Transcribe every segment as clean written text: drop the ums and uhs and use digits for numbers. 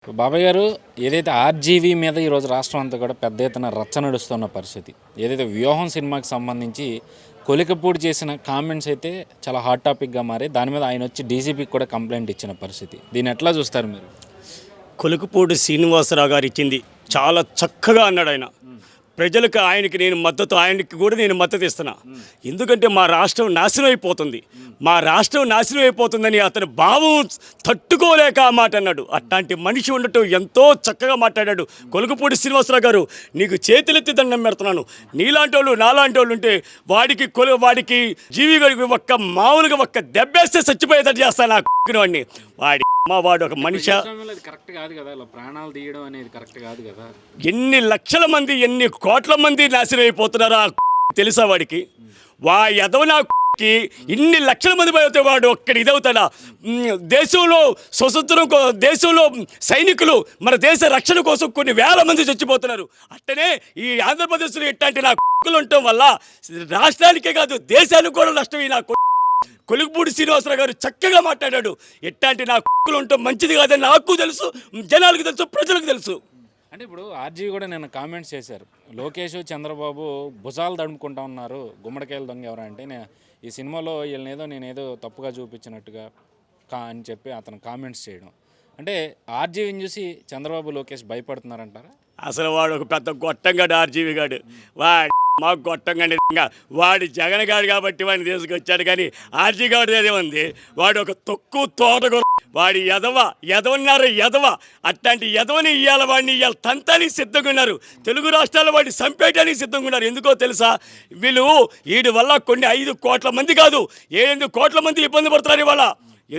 బాబాయ్ గారు, ఏదైతే ఆర్జీవీ మీద ఈరోజు రాష్ట్రం అంతా కూడా పెద్ద ఎత్తున రచ్చ నడుస్తున్న పరిస్థితి, ఏదైతే వ్యూహం సినిమాకి సంబంధించి కొలికపూడి చేసిన కామెంట్స్ అయితే చాలా హాట్ టాపిక్గా మారి దాని మీద ఆయన వచ్చి డీజీపీకి కూడా కంప్లైంట్ ఇచ్చిన పరిస్థితి. దీన్ని ఎట్లా చూస్తారు మీరు? కొలుకుపూడి శ్రీనివాసరావు గారు ఇచ్చింది చాలా చక్కగా అన్నాడు ఆయన. ప్రజలకు ఆయనకి నేను మద్దతు, ఆయనకి కూడా నేను మద్దతు ఇస్తున్నా. ఎందుకంటే మా రాష్ట్రం నాశనం అయిపోతుంది, మా రాష్ట్రం నాశనం అయిపోతుందని అతని భావం తట్టుకోలేక ఆ మాట అన్నాడు. అట్లాంటి మనిషి ఉండటం ఎంతో చక్కగా మాట్లాడాడు కొలుకుపూడి శ్రీనివాసరావు గారు. నీకు చేతులెత్తి దండం పెడుతున్నాను. నీలాంటి వాళ్ళు నాలాంటి వాళ్ళు ఉంటే వాడికి జీవి గారికి మామూలుగా దెబ్బేస్తే చచ్చిపోయేటట్టు చేస్తాను ఆ వాడిని. వాడు ఒక మనిషి. కరెక్ట్ కాదు కదా, ప్రాణాలు తీయడం అనేది కరెక్ట్ కాదు కదా. ఎన్ని లక్షల మంది, ఎన్ని కోట్ల మంది నాశనం అయిపోతున్నారా తెలుసా వాడికి? ఎదవనాకి ఇన్ని లక్షల మంది పోతే వాడు ఒక్కడి ఇదవుతాడా? దేశంలో స్వతంత్రం, దేశంలో సైనికులు మన దేశ రక్షణ కోసం కొన్ని వేల మంది చచ్చిపోతున్నారు. అట్టనే ఈ ఆంధ్రప్రదేశ్లో ఇట్లాంటి నా కుక్కలు ఉండటం వల్ల రాష్ట్రానికే కాదు దేశానికి కూడా నష్టం. ఈ నా కొలుకుపూడి శ్రీనివాసరావు గారు చక్కగా మాట్లాడాడు. ఎట్లాంటి నా కుక్కలు ఉండటం మంచిది కాదని నాకు తెలుసు, జనాలకు తెలుసు, ప్రజలకు తెలుసు. అంటే ఇప్పుడు ఆర్జీవి కూడా నేను కామెంట్స్ చేశారు, లోకేష్ చంద్రబాబు భుజాలు తడుముకుంటా ఉన్నారు, గుమ్మడికాయలు దొంగ ఎవరా అంటే ఈ సినిమాలో నేనేదో తప్పుగా చూపించినట్టుగా అని చెప్పి అతను కామెంట్స్ చేయడం. అంటే ఆర్జీవిని చూసి చంద్రబాబు లోకేష్ భయపడుతున్నారంటారా? అసలు వాడు ఒక పెద్ద గొట్టంగాడు ఆర్జీవి గాడు. మాకు గొట్టంగానే వాడి జగన్ గాడు కాబట్టి వాడిని తీసుకొచ్చాడు. కానీ ఆర్జీ గాడు ఏదేముంది, వాడు ఒక తొక్కు తోట. వాడి ఎదవన్నారు ఎదవ. అట్లాంటి ఎదవని ఇవాళ వాడిని ఇవాళ తంతానికి సిద్ధంగా ఉన్నారు. తెలుగు రాష్ట్రాల్లో వాడిని చంపేయడానికి సిద్ధంగా ఉన్నారు. ఎందుకో తెలుసా? వీడి వల్ల కొన్ని 5 కోట్ల మంది కాదు 7 కోట్ల మంది ఇబ్బంది పడుతున్నారు ఇవాళ.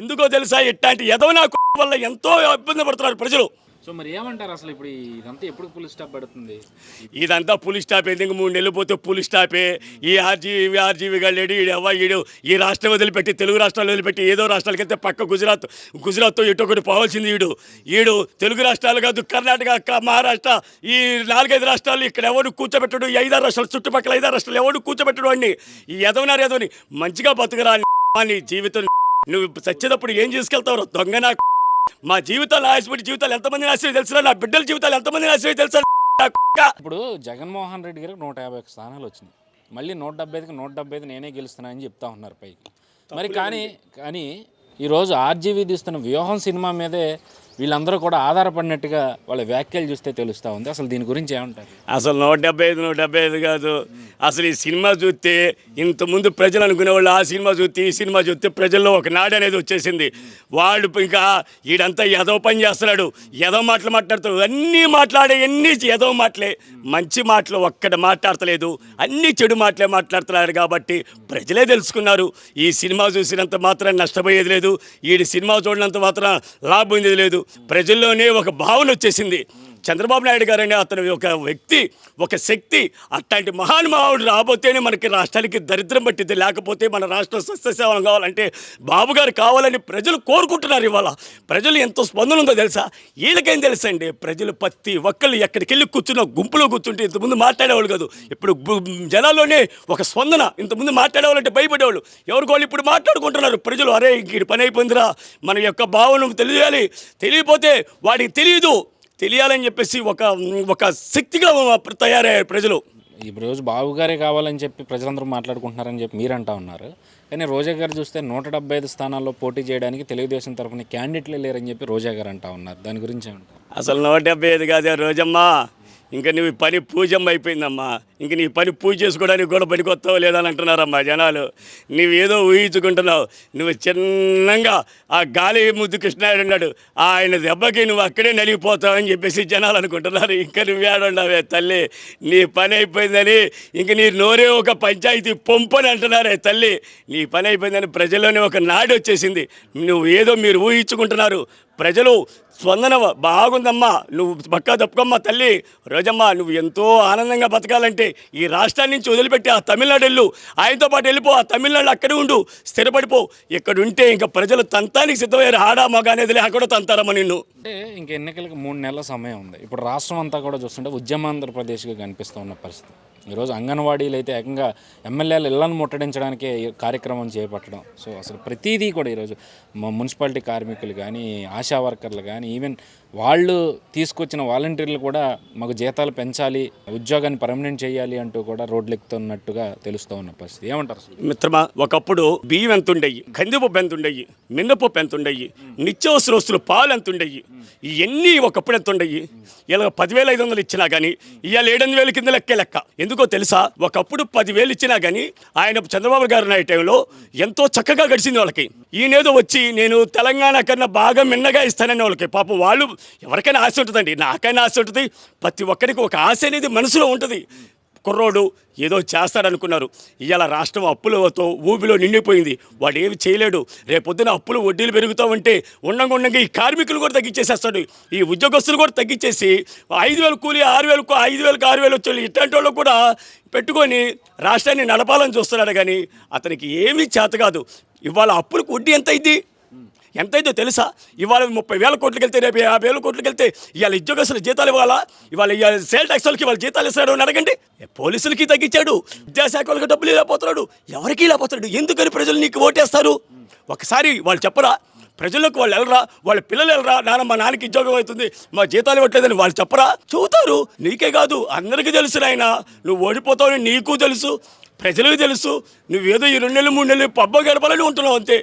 ఎందుకో తెలుసా? ఇట్లాంటి ఎదవన వల్ల ఎంతో ఇబ్బంది పడుతున్నారు ప్రజలు. సో మరి ఏమంటారు అసలు? ఇప్పుడు ఇదంతా ఎప్పుడు పులి స్టాప్ పడుతుంది? ఇదంతా పులి స్టాప్. ఎందుకు 3 నెలలు పోతే పులి స్టాపే. ఈ ఆర్జీవి గాడు ఈడు ఈ రాష్ట్రం వదిలిపెట్టి, తెలుగు రాష్ట్రాలు వదిలిపెట్టి ఏదో రాష్ట్రాలకి వెళ్తే పక్క గుజరాత్ ఇటు ఒకటి పోవాల్సింది. ఈడు తెలుగు రాష్ట్రాలు కాదు, కర్ణాటక, మహారాష్ట్ర, ఈ 4-5 రాష్ట్రాలు ఇక్కడ ఎవడు కూర్చోబెట్టడు. ఈ 5-6 రాష్ట్రాలు, చుట్టుపక్కల 5-6 రాష్ట్రాలు ఎవడు కూర్చోబెట్టడు అన్ని. ఈ ఎదవని మంచిగా బతుకురా. నీ జీవితం నువ్వు చచ్చేటప్పుడు ఏం చేసుకెళ్తావు? దొంగ. మా జీవితాలు, ఆశపడి జీవితాలు ఎంతమంది నాశనం తెలుసా? నా బిడ్డల జీవితాలు ఎంతమంది నాశనం తెలుసా? ఇప్పుడు జగన్మోహన్ రెడ్డి గారికి 150 స్థానాలు వచ్చినాయి. మళ్ళీ 175కి 175 నేనే గెలుస్తున్నా అని చెప్తా ఉన్నారు పైకి. మరి కానీ ఈరోజు ఆర్జీవీ తీస్తున్న వ్యూహం సినిమా మీదే వీళ్ళందరూ కూడా ఆధారపడినట్టుగా వాళ్ళ వ్యాఖ్యలు చూస్తే తెలుస్తూ ఉంది. అసలు దీని గురించి ఏమంటారు? అసలు 175 కాదు. అసలు ఈ సినిమా చూస్తే ఇంతకుముందు ప్రజలు అనుకునేవాళ్ళు ఆ సినిమా చూస్తే ఈ సినిమా చూస్తే ప్రజల్లో ఒక నాడు అనేది వచ్చేసింది. వాళ్ళు ఇంకా ఈడంతా ఎదవ పని చేస్తున్నాడు, ఎదవ మాటలు మాట్లాడుతాడు. అన్నీ మాట్లాడే ఎదవ మాటలే, మంచి మాటలు ఒక్కటి మాట్లాడతలేదు, అన్నీ చెడు మాటలే మాట్లాడుతున్నారు. కాబట్టి ప్రజలే తెలుసుకున్నారు. ఈ సినిమా చూసినంత మాత్రం నష్టపోయేది లేదు, ఈ సినిమా చూడనంత మాత్రం లాభం పొందేది లేదు. ప్రజల్లోనే ఒక భావన వచ్చేసింది. చంద్రబాబు నాయుడు గారని అతను ఒక వ్యక్తి, ఒక శక్తి. అట్లాంటి మహానుభావుడు రాబోతేనే మనకి రాష్ట్రానికి దరిద్రం పట్టింది. లేకపోతే మన రాష్ట్రం సస్యసేవనం కావాలంటే బాబు గారు కావాలని ప్రజలు కోరుకుంటున్నారు. ఇవాళ ప్రజలు ఎంతో స్పందన ఉందో తెలుసా? వీళ్ళకేం తెలుసండి? ప్రజలు ప్రతి ఒక్కళ్ళు ఎక్కడికి వెళ్ళి కూర్చున్న గుంపులో కూర్చుంటే ఇంతకుముందు మాట్లాడేవాళ్ళు కాదు. ఇప్పుడు జనాల్లోనే ఒక స్పందన. ఇంతకుముందు మాట్లాడేవాళ్ళంటే భయపడేవాళ్ళు. ఎవరికోళ్ళు ఇప్పుడు మాట్లాడుకుంటున్నారు ప్రజలు. అరే ఈ పని అయిపోయిందిరా, మన యొక్క భావన తెలియాలి, తెలియపోతే వాడికి తెలియాలని చెప్పేసి ఒక శక్తిగా తయారయ్యారు ప్రజలు. ఇప్పుడు రోజు బాబు గారే కావాలని చెప్పి ప్రజలందరూ మాట్లాడుకుంటున్నారని చెప్పి మీరు అంటా ఉన్నారు. కానీ రోజా గారు చూస్తే 175 స్థానాల్లో పోటీ చేయడానికి తెలుగుదేశం తరఫున క్యాండిడేట్లే లేరని చెప్పి రోజా గారు అంటా ఉన్నారు. దాని గురించి ఏమంటారు? అసలు 175 కాదే రోజమ్మా, ఇంకా నీ పని పూజమ్మ అయిపోయిందమ్మా. ఇంక నీ పని పూజ చేసుకోవడానికి కూడా పనికొస్తావు లేదని అంటున్నారమ్మా జనాలు. నువ్వేదో ఊహించుకుంటున్నావు. నువ్వు చిన్నంగా ఆ గాలి ముద్దు కృష్ణాయుడు ఉన్నాడు, ఆయన దెబ్బకి నువ్వు అక్కడే నలిగిపోతావు అని చెప్పేసి జనాలు అనుకుంటున్నారు. ఇంకా నువ్వేడున్నావే తల్లి, నీ పని అయిపోయిందని ఇంక నీ నోరే ఒక పంచాయతీ పొంపని అంటున్నారే తల్లి. నీ పని అయిపోయిందని ప్రజల్లోనే ఒక నాడు వచ్చేసింది. మీరు ఊహించుకుంటున్నారు. ప్రజలు స్పందన బాగుందమ్మా. నువ్వు పక్కా తప్పుకమ్మా తల్లి. రోజమ్మా, నువ్వు ఎంతో ఆనందంగా బతకాలంటే ఈ రాష్ట్రాన్ని నుంచి వదిలిపెట్టి ఆ తమిళనాడు వెళ్ళు, ఆయనతో పాటు వెళ్ళిపో. ఆ తమిళనాడు అక్కడే ఉండు, స్థిరపడిపో. ఇక్కడ ఉంటే ఇంకా ప్రజలు తంతానికి సిద్ధమయ్యారు. ఆడా మగ అనేది లేకుండా తంతారమ్మా నిన్ను. అంటే ఇంక ఎన్నికలకు 3 నెలల సమయం ఉంది. ఇప్పుడు రాష్ట్రం అంతా కూడా చూస్తుంటే ఉద్యమాంధ్రప్రదేశ్గా కనిపిస్తూ ఉన్న పరిస్థితి. ఈరోజు అంగన్వాడీలు అయితే ఏకంగా ఎమ్మెల్యేలు ఇళ్లను ముట్టడించడానికి కార్యక్రమం చేపట్టడం. సో అసలు ప్రతిదీ కూడా ఈరోజు మున్సిపాలిటీ కార్మికులు కానీ, ఆశా వర్కర్లు కానీ, ఈవెన్ వాళ్ళు తీసుకొచ్చిన వాలంటీర్లు కూడా మాకు జీతాలు పెంచాలి, ఉద్యోగాన్ని పర్మనెంట్ చేయాలి అంటూ కూడా రోడ్లు ఎక్కుతున్నట్టుగా తెలుస్తూ ఉన్న పరిస్థితి. ఏమంటారు అసలు? మిత్రమా, ఒకప్పుడు బియ్యం ఎంత ఉండయి, కందిపప్పు ఎంత ఉండయి, మిన్నపప్పు ఎంత ఉండయి, నిత్యావసర వస్తువులు పాలు ఎంత ఉండయి, ఇవన్నీ ఒకప్పుడు ఎంత ఉండయి. ఇలా 10,500 ఇచ్చినా కానీ ఇవాళ 7,000 కింద లెక్క. ఎందుకో తెలుసా? ఒకప్పుడు 10,000 ఇచ్చినా కానీ ఆయన చంద్రబాబు గారు నాయ టైంలో ఎంతో చక్కగా గడిచింది వాళ్ళకి. ఈయనేదో వచ్చి నేను తెలంగాణ కన్నా బాగా మిన్నగా ఇస్తానని వాళ్ళకి. పాపం వాళ్ళు ఎవరికైనా ఆశ ఉంటుందండి, నాకైనా ఆశ ఉంటుంది, ప్రతి ఒక్కరికి ఒక ఆశ అనేది మనసులో ఉంటుంది. కుర్రోడు ఏదో చేస్తాడనుకున్నారు, ఇవాళ రాష్ట్రం అప్పులతో ఊబిలో నిండిపోయింది, వాడు ఏమి చేయలేడు. రేపొద్దున అప్పులు వడ్డీలు పెరుగుతూ ఉంటే ఉండంగా ఈ కార్మికులు కూడా తగ్గించేసేస్తాడు, ఈ ఉద్యోగస్తులు కూడా తగ్గించేసి 5,000 కూలి 6,000 5,000కి 6,000 వచ్చి ఇట్లాంటి వాళ్ళు కూడా పెట్టుకొని రాష్ట్రాన్ని నడపాలని చూస్తున్నాడు. కానీ అతనికి ఏమీ చేత కాదు. ఇవాళ అప్పులకు వడ్డీ ఎంతైతే తెలుసా? ఇవాళ 30,000 కోట్లకి వెళ్తే రేపు 50,000 కోట్లకి వెళ్తే ఇవాళ ఉద్యోగస్తులు జీతాలు ఇవ్వాలా? ఇవాళ సేల్ ట్యాక్స్ వాళ్ళకి వాళ్ళు జీతాలు ఇస్తాడు అని అడగండి. పోలీసులకి తగ్గించాడు, విద్యాశాఖ వాళ్ళకి డబ్బులు ఇలాపోతున్నాడు, ఎవరికి ఇలాపోతున్నాడు? ఎందుకని ప్రజలు నీకు ఓటేస్తారు? ఒకసారి వాళ్ళు చెప్పరా? ప్రజలకు వాళ్ళు వెళ్ళరా? వాళ్ళ పిల్లలు వెళ్ళరా? మా నాన్నకి ఉద్యోగం అవుతుంది, మా జీతాలు ఇవ్వట్లేదని వాళ్ళు చెప్పరా? చూతారు. నీకే కాదు, అందరికీ తెలుసు నాయన, నువ్వు ఓడిపోతావని నీకు తెలుసు, ప్రజలకు తెలుసు. నువ్వేదో ఈ 2 నెలలు 3 నెలలు పబ్బ గడపాలని ఉంటున్నావు అంతే.